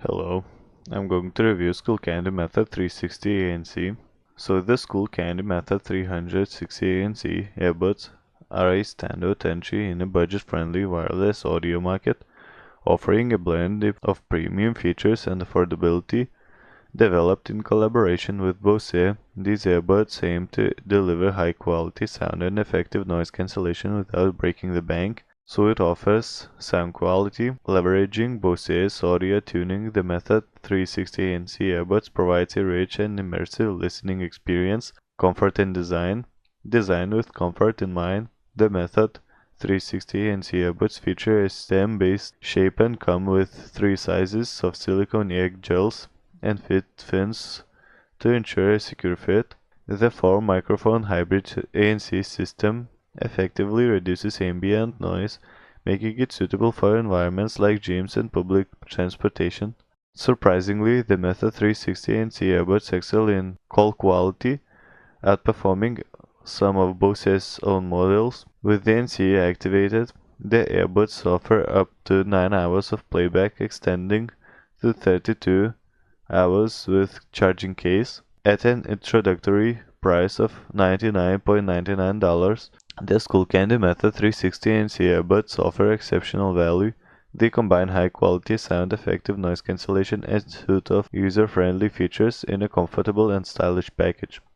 Hello, I'm going to review Skullcandy Method 360 ANC. So the Skullcandy Method 360 ANC earbuds are a standout entry in a budget-friendly wireless audio market, offering a blend of premium features and affordability. Developed in collaboration with Bose, these earbuds aim to deliver high-quality sound and effective noise cancellation without breaking the bank. So it offers sound quality. Leveraging Bose's audio tuning, the Method 360 ANC earbuds provides a rich and immersive listening experience. Comfort and design. Designed with comfort in mind, the Method 360 ANC earbuds feature a stem-based shape and come with three sizes of silicone egg gels and fit fins to ensure a secure fit. The 4-microphone hybrid ANC system effectively reduces ambient noise, making it suitable for environments like gyms and public transportation. Surprisingly, the Method 360 ANC earbuds excel in call quality, outperforming some of Bose's own models. With the ANC activated, the earbuds offer up to 9 hours of playback, extending to 32 hours with charging case. At an introductory price of $99.99, the Skullcandy Method 360 ANC earbuds offer exceptional value. They combine high-quality sound, effective noise cancellation, and a suite of user-friendly features in a comfortable and stylish package.